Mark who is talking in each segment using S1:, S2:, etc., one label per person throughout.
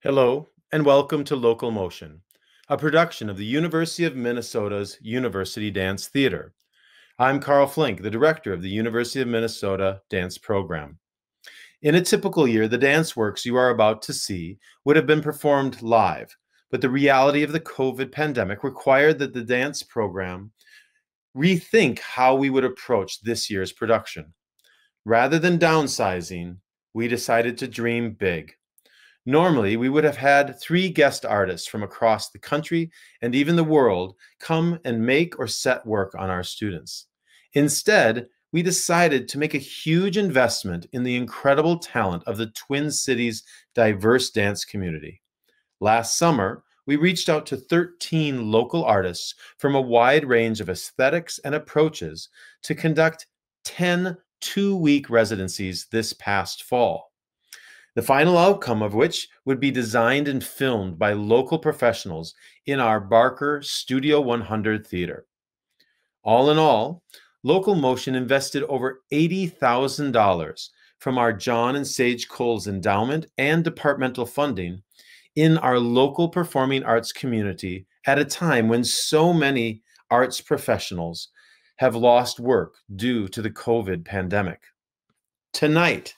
S1: Hello, and welcome to Local Motion, a production of the University of Minnesota's University Dance Theater. I'm Carl Flink, the director of the University of Minnesota Dance Program. In a typical year, the dance works you are about to see would have been performed live, but the reality of the COVID pandemic required that the dance program rethink how we would approach this year's production. Rather than downsizing, we decided to dream big. Normally, we would have had 3 guest artists from across the country and even the world come and make or set work on our students. Instead, we decided to make a huge investment in the incredible talent of the Twin Cities diverse dance community. Last summer, we reached out to 13 local artists from a wide range of aesthetics and approaches to conduct 10 two-week residencies this past fall. The final outcome of which would be designed and filmed by local professionals in our Barker Studio 100 theater. All in all, Local Motion invested over $80,000 from our John and Sage Cowles endowment and departmental funding in our local performing arts community at a time when so many arts professionals have lost work due to the COVID pandemic. Tonight,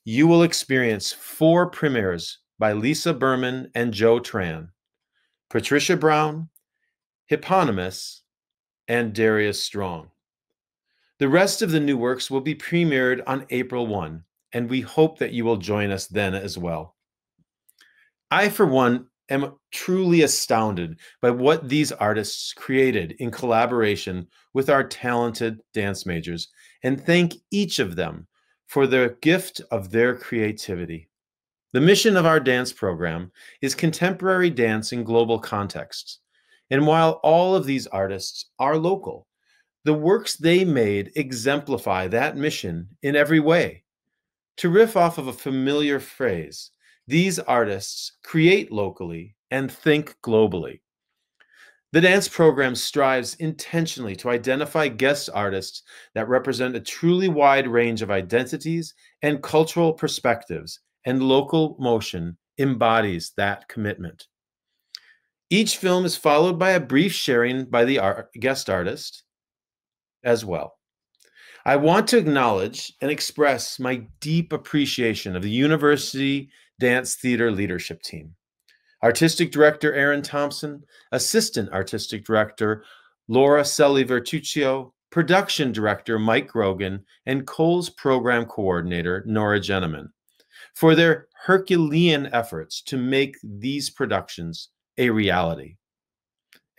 S1: you will experience 4 premieres by Lisa Berman and Joe Tran, Patricia Brown, Hiponymous, and Darrius Strong. The rest of the new works will be premiered on April 1, and we hope that you will join us then as well. I, for one, am truly astounded by what these artists created in collaboration with our talented dance majors, and thank each of them for the gift of their creativity. The mission of our dance program is contemporary dance in global contexts. And while all of these artists are local, the works they made exemplify that mission in every way. To riff off of a familiar phrase, these artists create locally and think globally. The dance program strives intentionally to identify guest artists that represent a truly wide range of identities and cultural perspectives, and Local Motion embodies that commitment. Each film is followed by a brief sharing by the guest artist as well. I want to acknowledge and express my deep appreciation of the University Dance Theater leadership team. Artistic Director Erin Thompson, Assistant Artistic Director Laura Selle-Virtucio, Production Director Mike Grogan, and Cowles Program Coordinator Nora Jenneman for their Herculean efforts to make these productions a reality.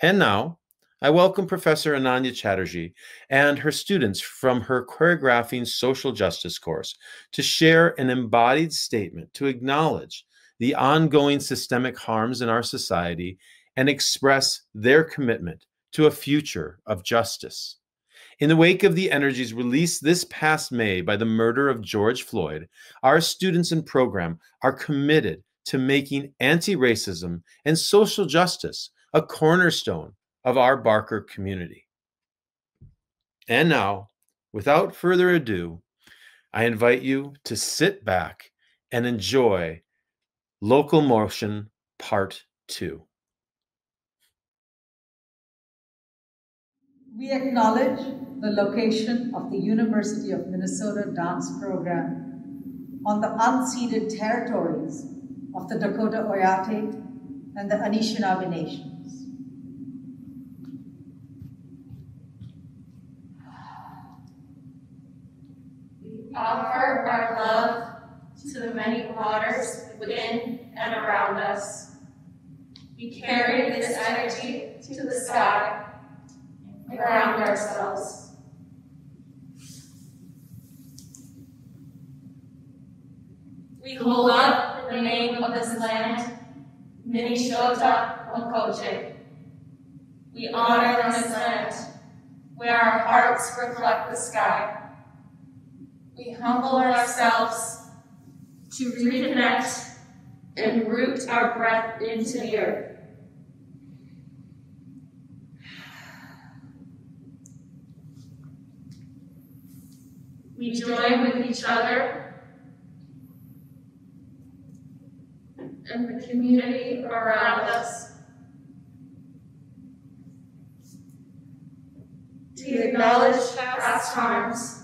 S1: And now, I welcome Professor Ananya Chatterjee and her students from her Choreographing Social Justice course to share an embodied statement to acknowledge the ongoing systemic harms in our society and express their commitment to a future of justice. In the wake of the energies released this past May by the murder of George Floyd, our students and program are committed to making anti-racism and social justice a cornerstone of our Barker community. And now, without further ado, I invite you to sit back and enjoy Local Motion Part 2.
S2: We acknowledge the location of the University of Minnesota dance program on the unceded territories of the Dakota Oyate and the Anishinaabe nations.
S3: We offer our love to the many waters within and around us. We carry this energy to the sky and ground ourselves. We hold up the name of this land, Minnesota Okoche. We honor this land where our hearts reflect the sky. We humble ourselves to reconnect and root our breath into the earth. We join with each other and the community around us. To acknowledge past harms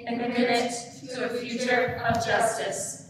S3: and commit to a future of justice.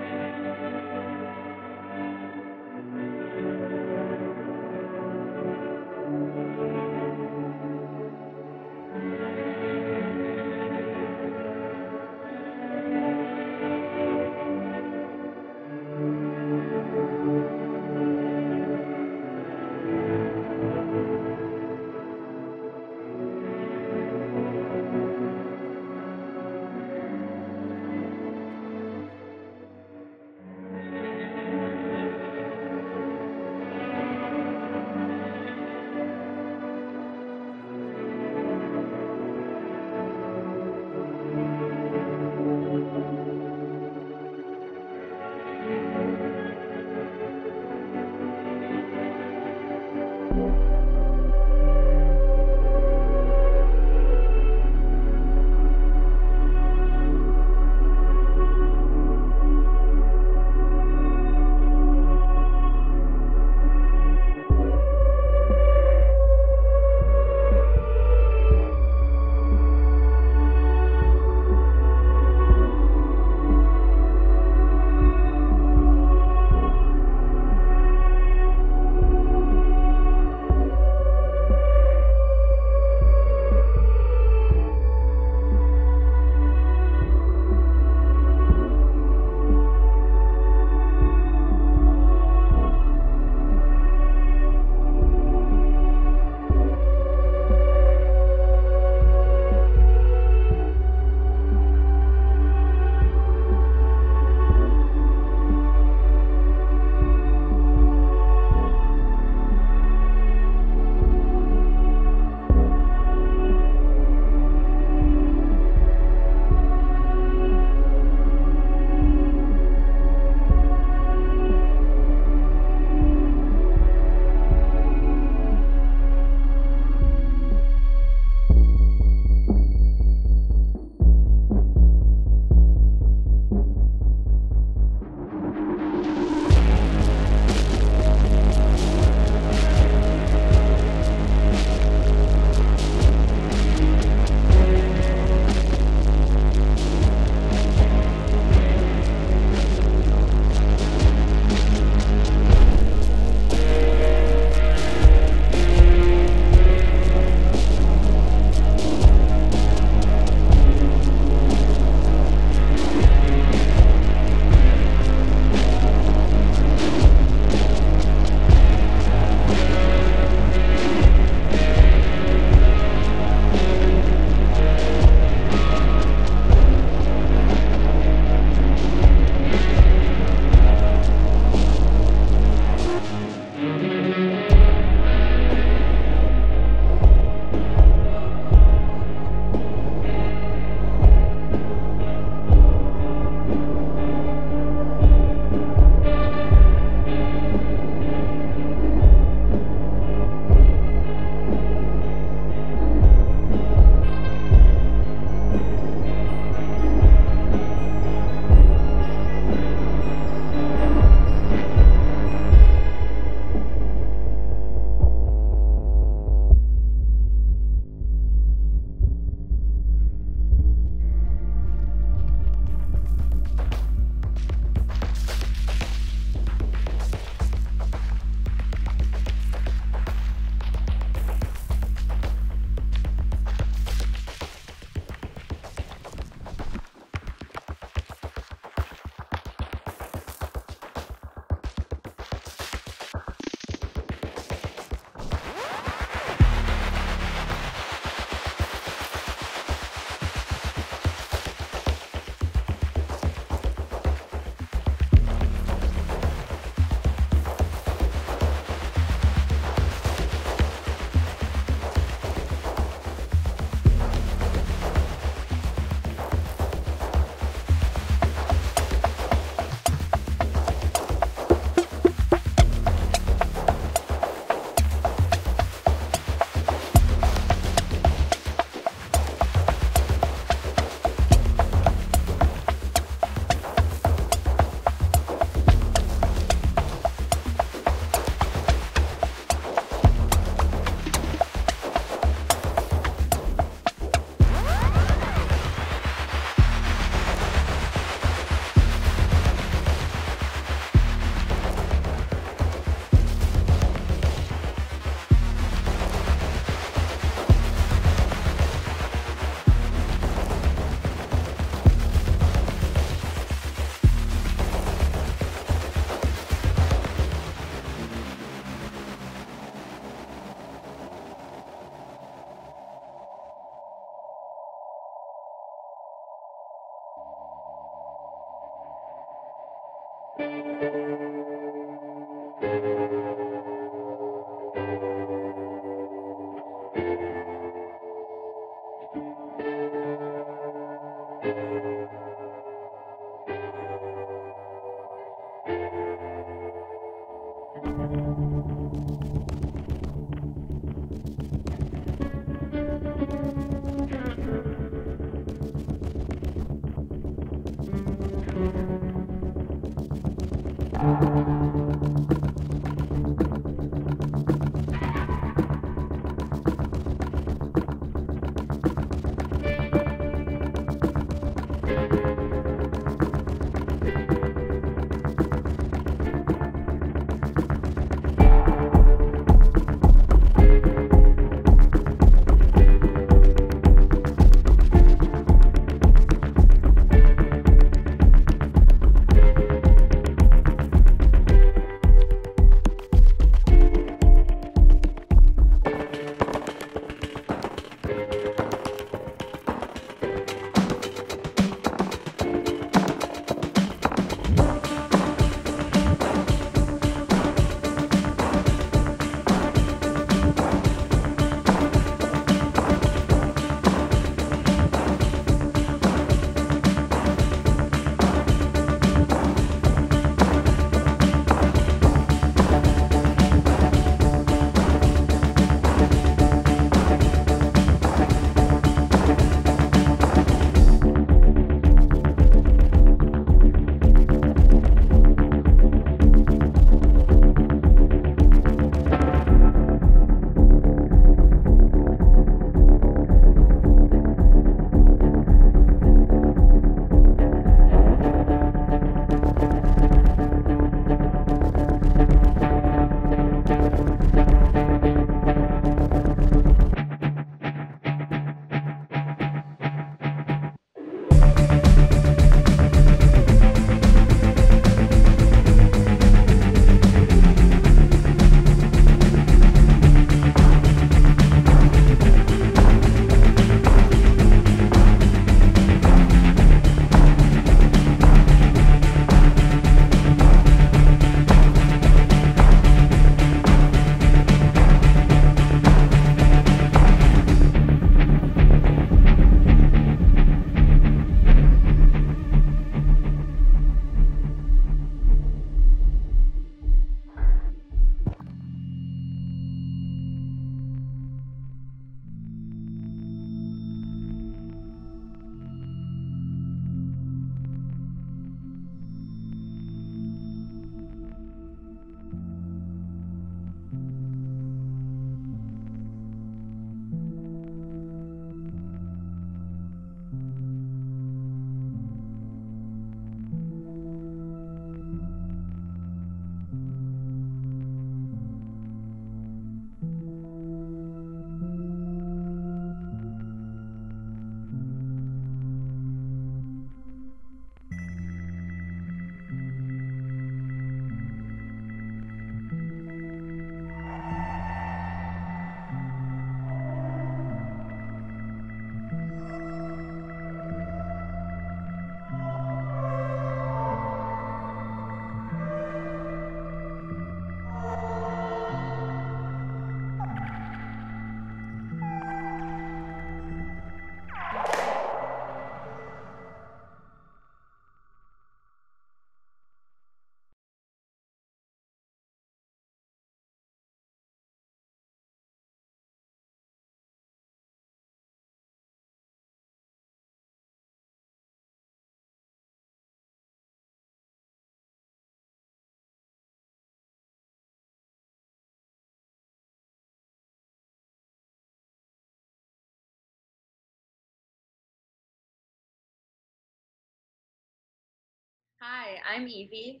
S3: Hi, I'm Evie.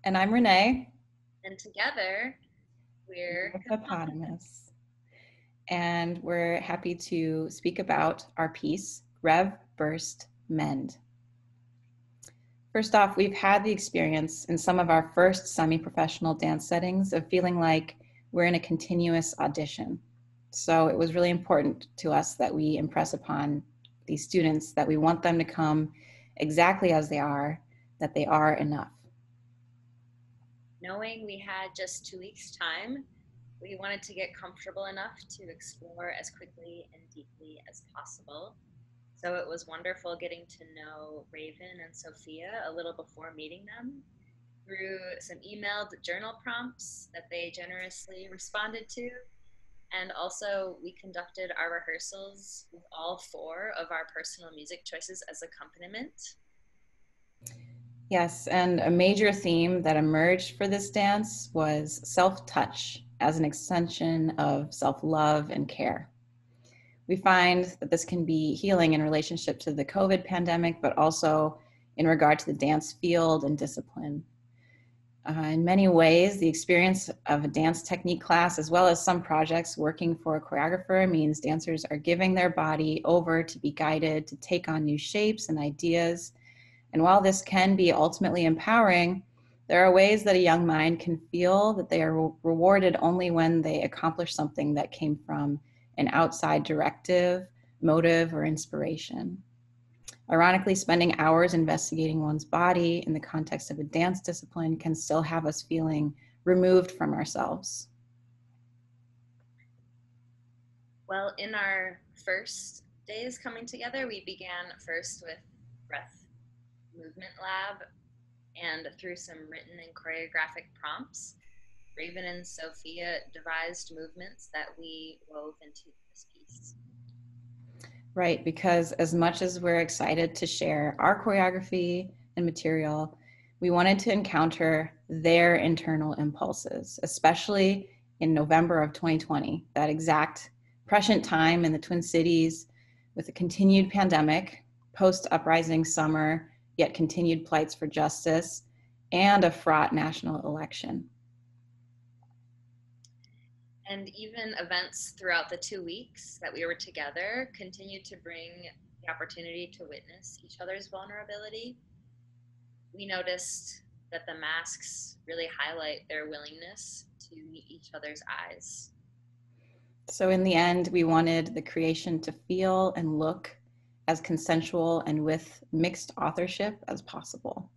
S4: And I'm Renee.
S3: And together, we're
S4: Hiponymous. And we're happy to speak about our piece, Rev, Burst, Mend. First off, we've had the experience in some of our first semi-professional dance settings of feeling like we're in a continuous audition. So it was really important to us that we impress upon these students that we want them to come exactly as they are, that they are enough.
S5: Knowing we had just 2 weeks' time, we wanted to get comfortable enough to explore as quickly and deeply as possible. So it was wonderful getting to know Raven and Sophia a little before meeting them through some emailed journal prompts that they generously responded to. And also, we conducted our rehearsals with all 4 of our personal music choices as accompaniment.
S4: Yes, and a major theme that emerged for this dance was self-touch as an extension of self-love and care. We find that this can be healing in relationship to the COVID pandemic, but also in regard to the dance field and discipline. In many ways, the experience of a dance technique class, as well as some projects working for a choreographer, means dancers are giving their body over to be guided to take on new shapes and ideas. And while this can be ultimately empowering, there are ways that a young mind can feel that they are rewarded only when they accomplish something that came from an outside directive, motive, or inspiration. Ironically, spending hours investigating one's body in the context of a dance discipline can still have us feeling removed from ourselves.
S5: Well, in our first days coming together, we began first with breath movement lab, and through some written and choreographic prompts, Raven and Sophia devised movements that we wove into this piece.
S4: Right, because as much as we're excited to share our choreography and material, we wanted to encounter their internal impulses, especially in November of 2020, that exact prescient time in the Twin Cities with a continued pandemic, post-uprising summer, yet continued plights for justice, and a fraught national election.
S5: And even events throughout the 2 weeks that we were together continued to bring the opportunity to witness each other's vulnerability. We noticed that the masks really highlight their willingness to meet each other's eyes.
S4: So in the end, we wanted the creation to feel and look as consensual and with mixed authorship as possible.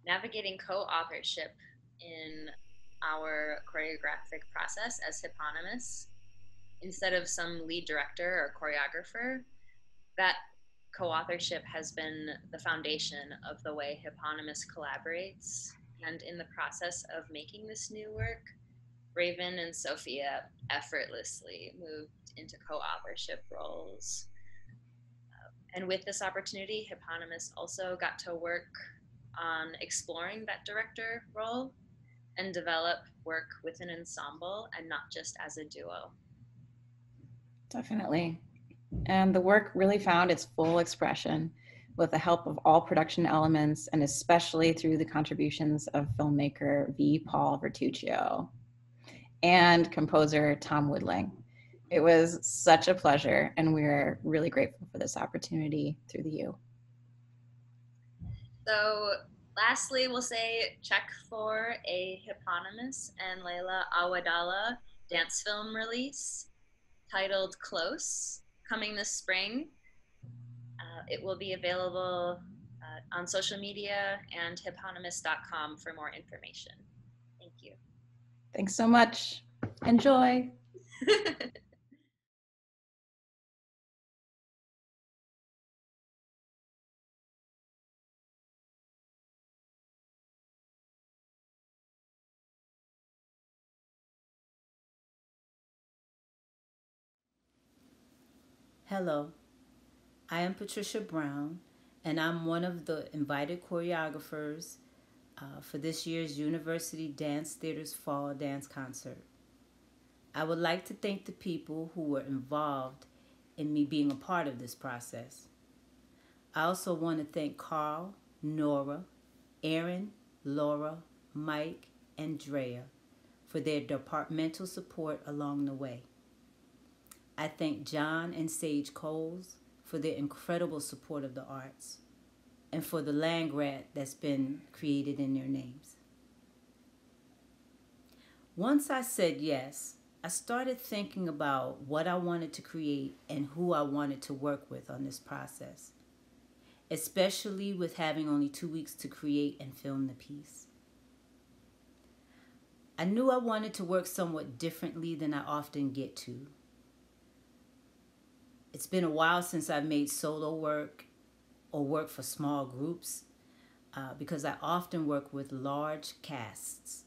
S5: Navigating co-authorship in our choreographic process as Hiponymous, instead of some lead director or choreographer, that co-authorship has been the foundation of the way Hiponymous collaborates. And in the process of making this new work, Raven and Sophia effortlessly moved into co-authorship roles. And with this opportunity, Hiponymous also got to work on exploring that director role and develop work with an ensemble and not just as a duo.
S4: Definitely. And the work really found its full expression with the help of all production elements and especially through the contributions of filmmaker V. Paul Vertuccio and composer Tom Woodling. It was such a pleasure, and we're really grateful for this opportunity through the U.
S5: So lastly, we'll say check for a Hiponymous and Layla Awadallah dance film release titled Close, coming this spring. It will be available on social media and hiponymous.com for more information. Thank you.
S4: Thanks so much. Enjoy.
S6: Hello, I am Patricia Brown, and I'm one of the invited choreographers for this year's University Dance Theater's Fall Dance Concert. I would like to thank the people who were involved in me being a part of this process. I also want to thank Carl, Nora, Erin, Laura, Mike, and Drea for their departmental support along the way. I thank John and Sage Cowles for their incredible support of the arts and for the land grant that's been created in their names. Once I said yes, I started thinking about what I wanted to create and who I wanted to work with on this process, especially with having only 2 weeks to create and film the piece. I knew I wanted to work somewhat differently than I often get to. It's been a while since I've made solo work or work for small groups because I often work with large casts.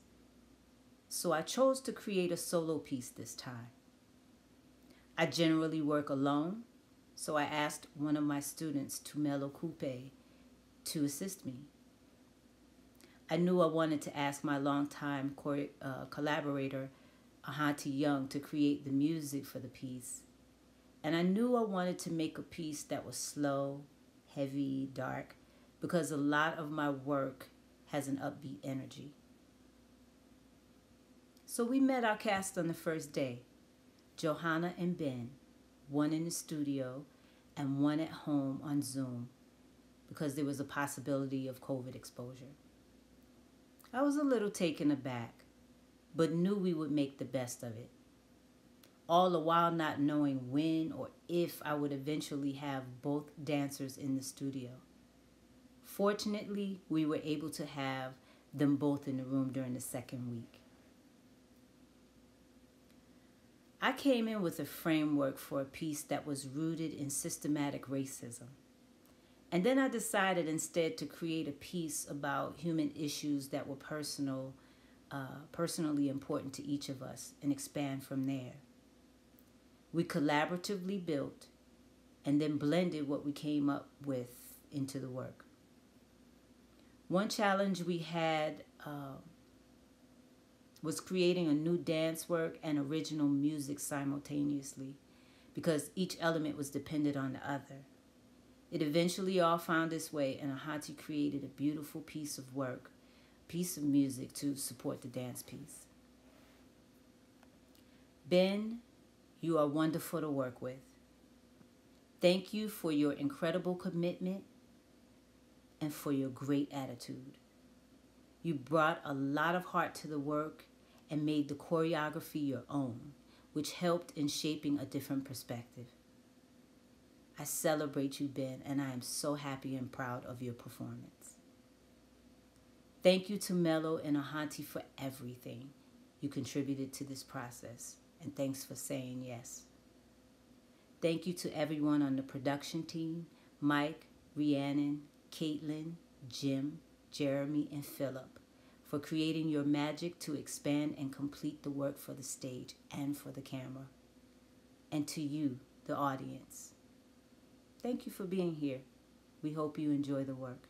S6: So I chose to create a solo piece this time. I generally work alone, so I asked one of my students, Tumelo Coupe, to assist me. I knew I wanted to ask my longtime collaborator, Ahanti Young, to create the music for the piece. And I knew I wanted to make a piece that was slow, heavy, dark, because a lot of my work has an upbeat energy. So we met our cast on the first day, Johanna and Ben, one in the studio and one at home on Zoom, because there was a possibility of COVID exposure. I was a little taken aback, but knew we would make the best of it, all the while not knowing when or if I would eventually have both dancers in the studio. Fortunately, we were able to have them both in the room during the second week. I came in with a framework for a piece that was rooted in systematic racism. And then I decided instead to create a piece about human issues that were personally important to each of us and expand from there. We collaboratively built and then blended what we came up with into the work. One challenge we had was creating a new dance work and original music simultaneously because each element was dependent on the other. It eventually all found its way, and Ahanti created a beautiful piece of work, piece of music to support the dance piece. Ben, you are wonderful to work with. Thank you for your incredible commitment and for your great attitude. You brought a lot of heart to the work and made the choreography your own, which helped in shaping a different perspective. I celebrate you, Ben, and I am so happy and proud of your performance. Thank you to Mello and Ahanti for everything you contributed to this process, and thanks for saying yes. Thank you to everyone on the production team, Mike, Rhiannon, Caitlin, Jim, Jeremy, and Philip, for creating your magic to expand and complete the work for the stage and for the camera. And to you, the audience, thank you for being here. We hope you enjoy the work.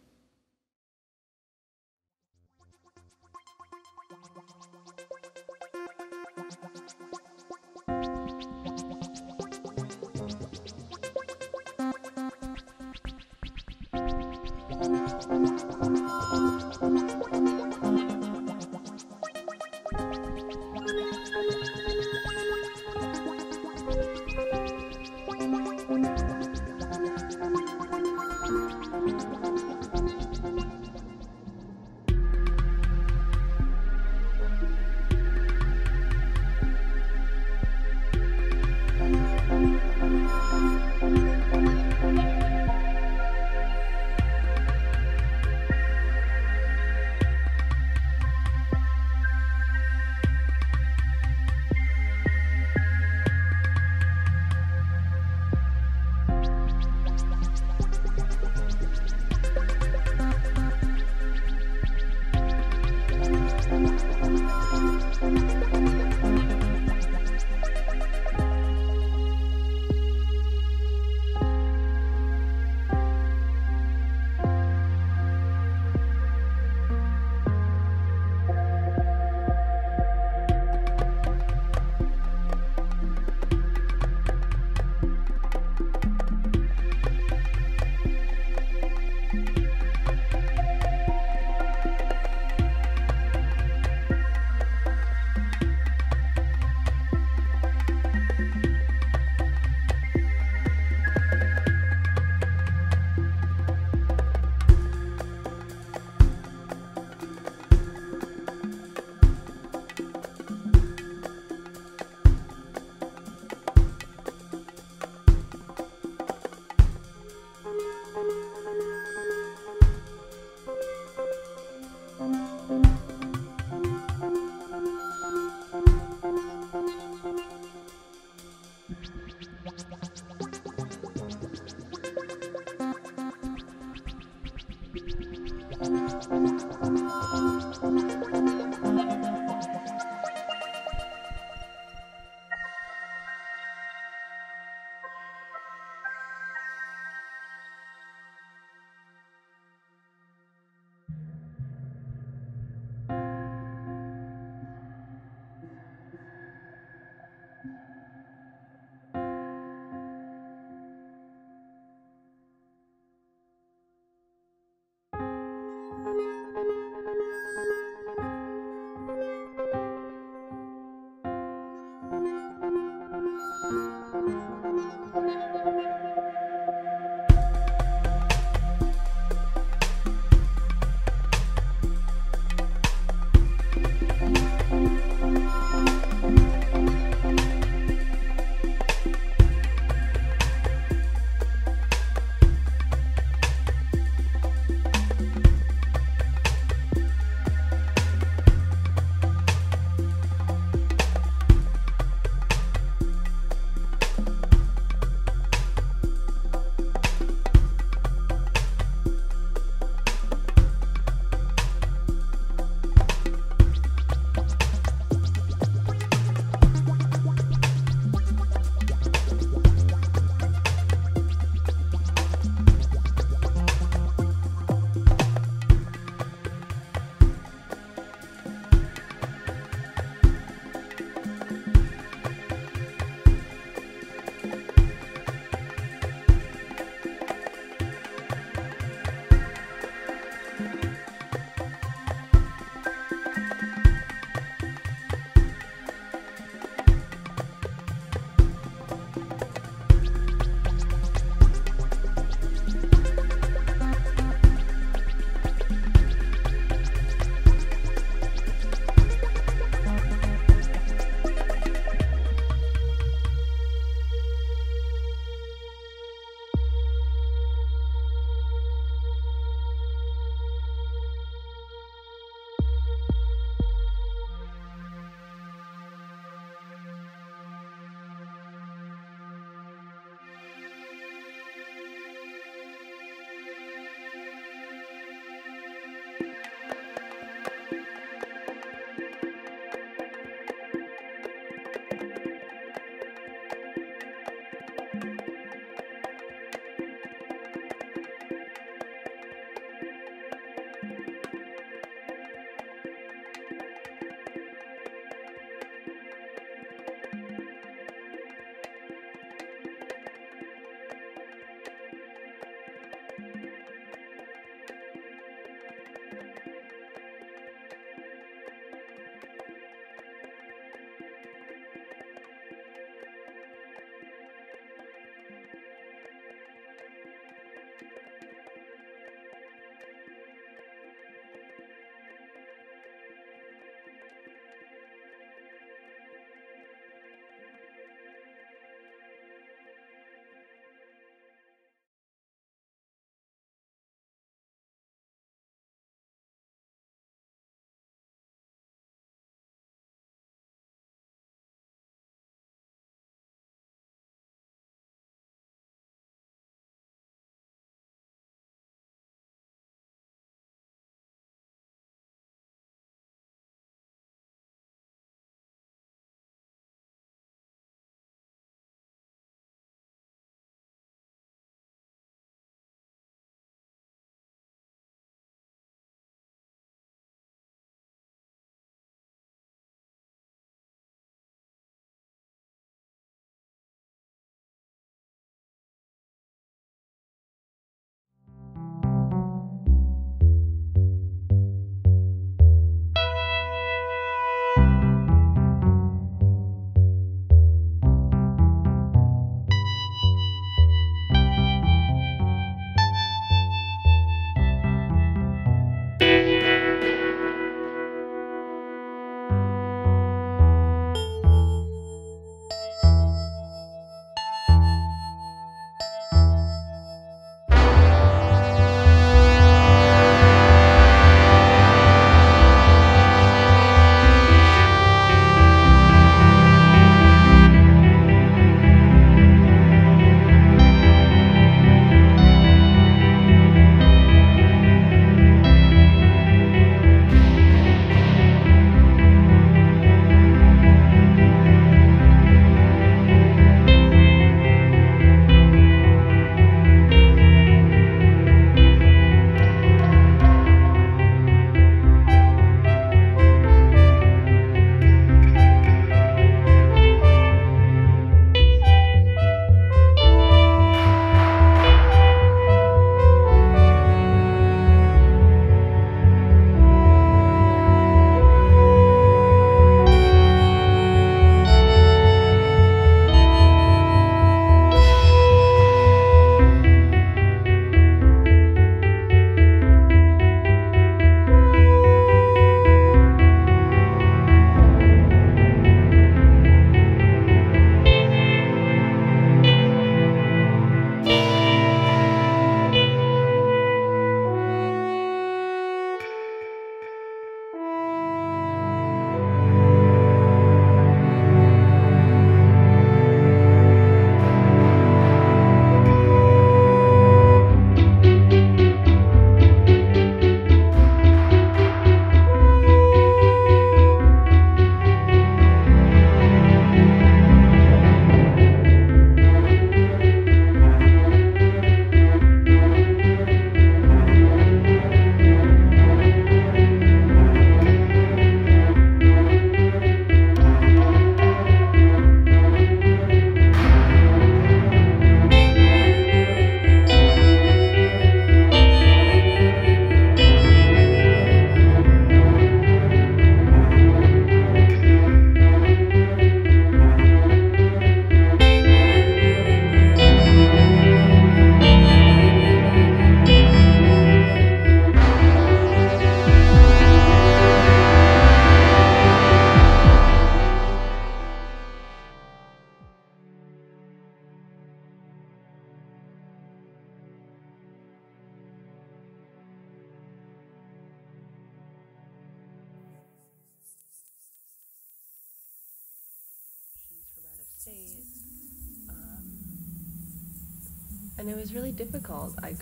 S7: And it was really difficult. We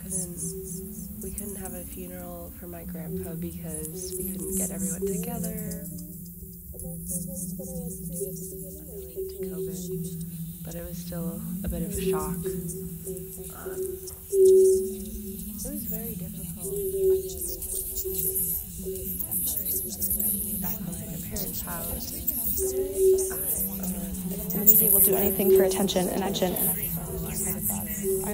S7: couldn't have a funeral for my grandpa because we couldn't get everyone together. Related to COVID, but it was still a bit of a shock. It was very difficult. Back in my parents' house,
S8: the media will do anything for attention and I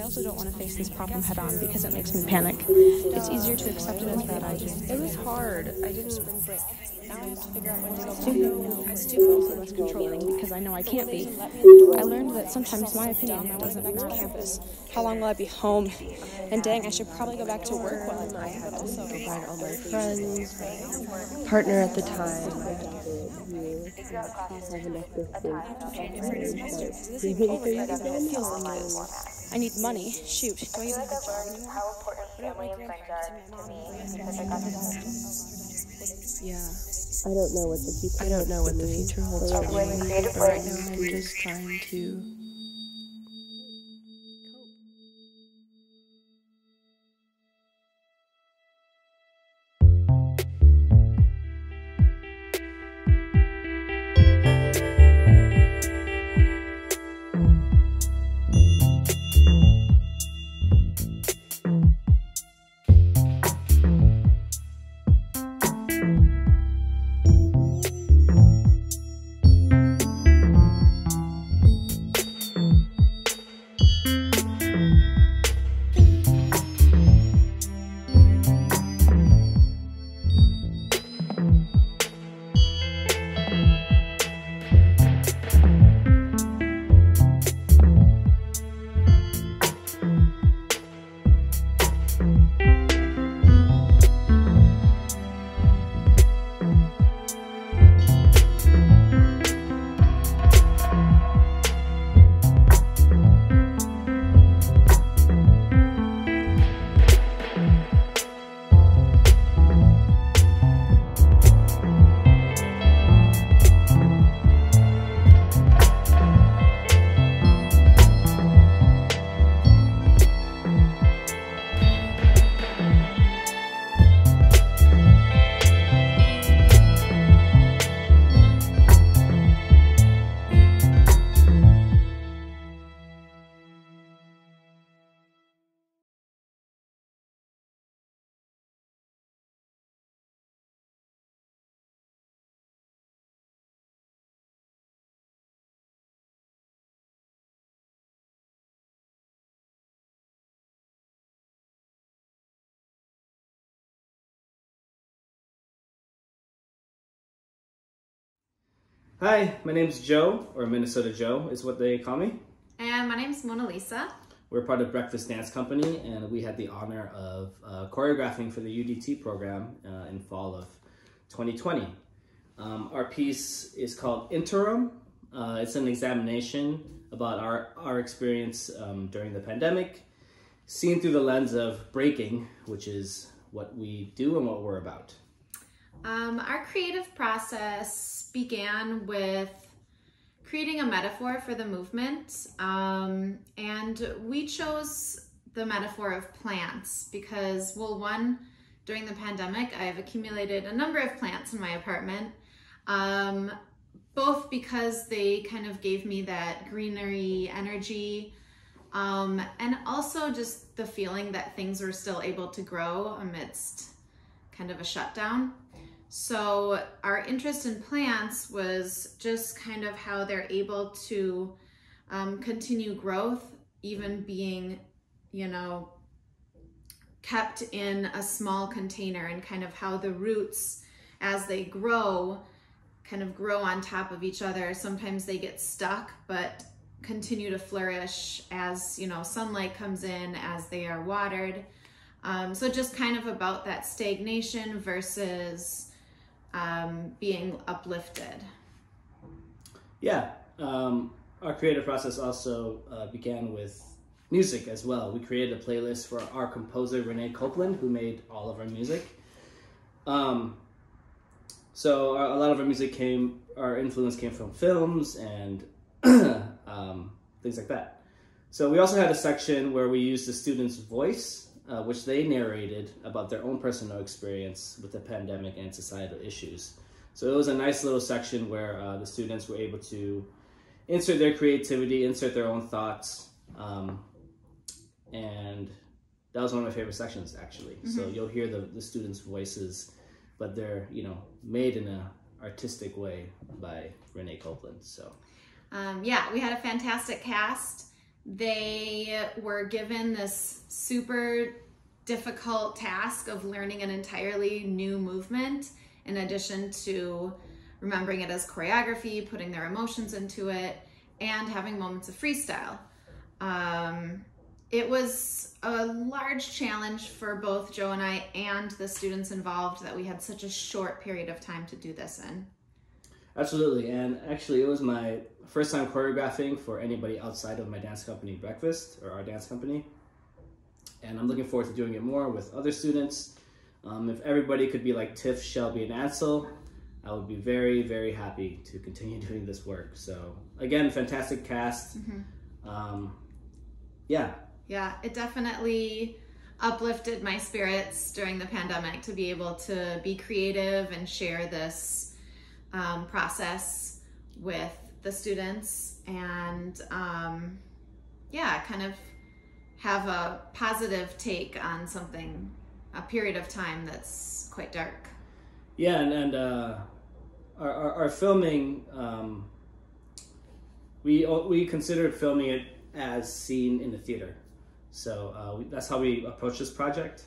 S8: also don't want to face this problem head on because it makes me panic. It's easier to accept it as bad idea.
S7: It was hard. I didn't break.
S8: Now I have to figure out when to go. I still also less controlling because I know I can't be. I learned that sometimes my opinion doesn't matter. Campus. How long will I be home? And dang, I should probably go back to work while I had also
S7: to find all my friends, partner at the time.
S8: I need money. Shoot. Do I even have a job anymore?
S3: How important family and friends are to me because I got to
S7: Yeah. I don't know what the future holds for me. But right now I'm just trying to cope.
S9: Hi, my name's Joe, or Minnesota Joe is what they call me.
S10: And my name's Mona Lisa.
S9: We're part of Breakfast Dance Company, and we had the honor of choreographing for the UDT program in fall of 2020. Our piece is called Interim. It's an examination about our experience during the pandemic, seen through the lens of breaking, which is what we do and what we're about.
S10: Our creative process began with creating a metaphor for the movement, and we chose the metaphor of plants because, well, one, during the pandemic, I've accumulated a number of plants in my apartment, both because they kind of gave me that greenery energy, and also just the feeling that things were still able to grow amidst kind of a shutdown. So our interest in plants was just kind of how they're able to continue growth, even being, you know, kept in a small container, and kind of how the roots, as they grow, kind of grow on top of each other. Sometimes they get stuck, but continue to flourish as, you know, sunlight comes in, as they are watered. So just kind of about that stagnation versus being uplifted.
S9: Yeah, our creative process also began with music as well. We created a playlist for our composer, Renee Copeland, who made all of our music. So a lot of our music our influence came from films and things like that. So we also had a section where we used the student's voice, which they narrated about their own personal experience with the pandemic and societal issues. So it was a nice little section where the students were able to insert their creativity, insert their own thoughts, and that was one of my favorite sections, actually. Mm-hmm. So you'll hear the students' voices, but they're, made in a artistic way by Renee Copeland. So
S10: yeah, we had a fantastic cast. They were given this super difficult task of learning an entirely new movement, in addition to remembering it as choreography, putting their emotions into it, and having moments of freestyle. It was a large challenge for both Joe and I and the students involved that we had such a short period of time to do this in.
S9: Absolutely, and actually it was my first time choreographing for anybody outside of my dance company, Breakfast, or our dance company. And I'm looking forward to doing it more with other students. If everybody could be like Tiff, Shelby, and Ansel, I would be very, very happy to continue doing this work. So again, fantastic cast. Mm-hmm.
S10: Yeah, it definitely uplifted my spirits during the pandemic to be able to be creative and share this process with the students, and kind of have a positive take on something, a period of time that's quite dark.
S9: Yeah, and our filming, we considered filming it as seen in the theater. So that's how we approached this project.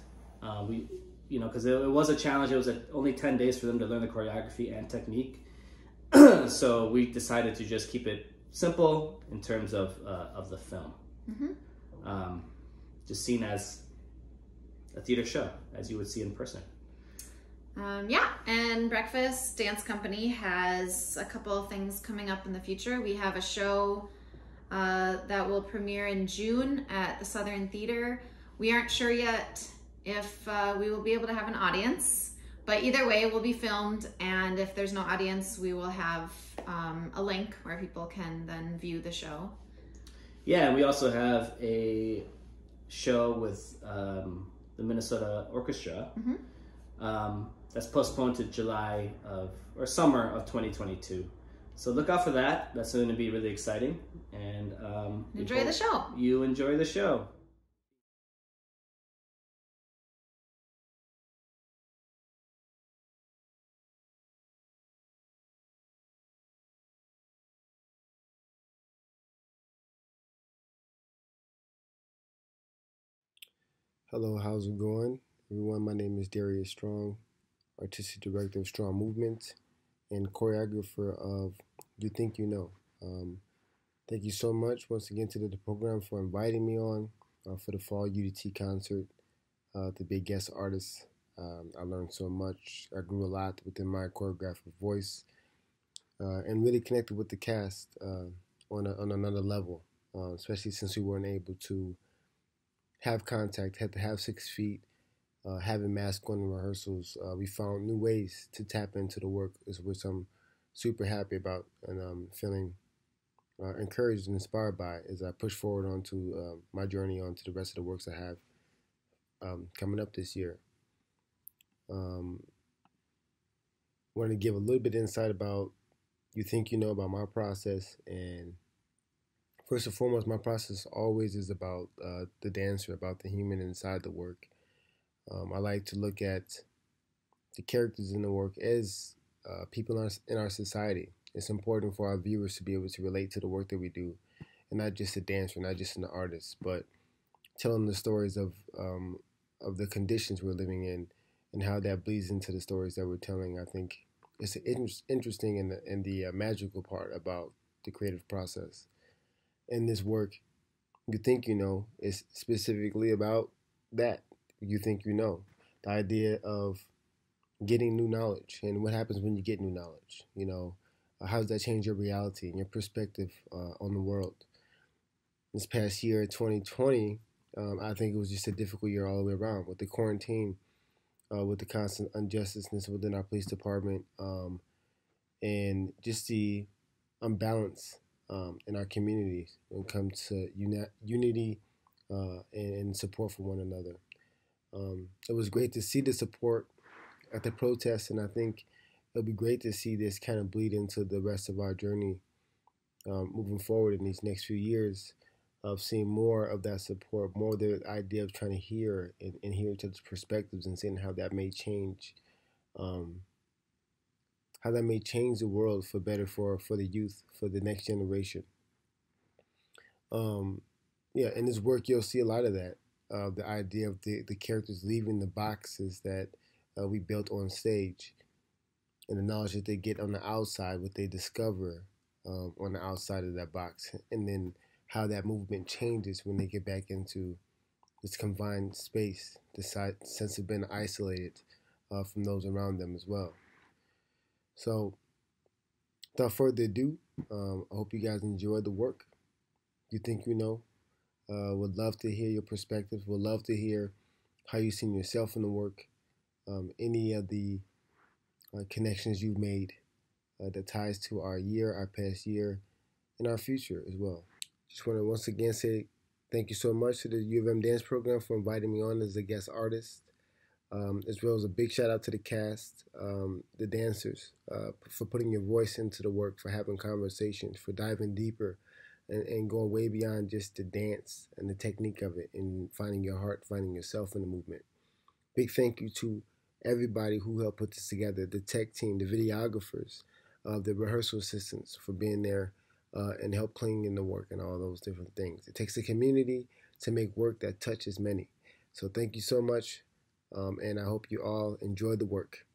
S9: Because it was a challenge. It was only 10 days for them to learn the choreography and technique. So we decided to just keep it simple in terms of the film. Mm-hmm. Just seen as a theater show, as you would see in person.
S10: And Breakfast Dance Company has a couple of things coming up in the future. We have a show that will premiere in June at the Southern Theater. We aren't sure yet if we will be able to have an audience, but either way it will be filmed, and if there's no audience we will have a link where people can then view the show.
S9: Yeah, we also have a show with the Minnesota Orchestra. Mm-hmm. That's postponed to summer of 2022. So look out for that. That's going to be really exciting. And
S10: enjoy the show.
S9: You enjoy the show.
S11: Hello, how's it going? Everyone, my name is Darrius Strong, Artistic Director of Strong Movement and choreographer of You Think You Know. Thank you so much once again to the program for inviting me on for the fall UDT concert to be a guest artist. I learned so much. I grew a lot within my choreographic voice and really connected with the cast on another level, especially since we weren't able to have contact, had to have 6 feet, having masks on in rehearsals. We found new ways to tap into the work, which I'm super happy about and feeling encouraged and inspired by as I push forward onto my journey onto the rest of the works I have coming up this year. Wanted to give a little bit of insight about You Think You Know, about my process. And first and foremost, my process always is about the dancer, about the human inside the work. I like to look at the characters in the work as people in our society. It's important for our viewers to be able to relate to the work that we do, and not just a dancer, not just an artist, but telling the stories of the conditions we're living in and how that bleeds into the stories that we're telling. I think it's interesting and the magical part about the creative process. In this work, You Think You Know is specifically about that. You think you know. The idea of getting new knowledge and what happens when you get new knowledge. How does that change your reality and your perspective on the world? This past year, 2020, I think it was just a difficult year all the way around with the quarantine, with the constant injustice within our police department, and just the unbalance in our communities when it comes to unity and support for one another. It was great to see the support at the protest, and I think it'll be great to see this kind of bleed into the rest of our journey moving forward in these next few years, of seeing more of that support, more of the idea of trying to hear and hear each other's perspectives and seeing how that may change, the world for better for the youth, for the next generation. Yeah, in this work you'll see a lot of that. The idea of the characters leaving the boxes that we built on stage, and the knowledge that they get on the outside, what they discover on the outside of that box, and then how that movement changes when they get back into this confined space, this sense of being isolated from those around them as well. So, without further ado, I hope you guys enjoyed the work. You think you know? Would love to hear your perspectives. Would love to hear how you've seen yourself in the work. Any of the connections you've made that ties to our year, our past year, and our future as well. Just want to once again say thank you so much to the U of M Dance Program for inviting me on as a guest artist, as well as a big shout out to the cast, the dancers, for putting your voice into the work, for having conversations, for diving deeper and going way beyond just the dance and the technique of it, and finding your heart, finding yourself in the movement. Big thank you to everybody who helped put this together, the tech team, the videographers, the rehearsal assistants for being there and help cleaning in the work and all those different things. It takes a community to make work that touches many. So thank you so much, and I hope you all enjoy the work.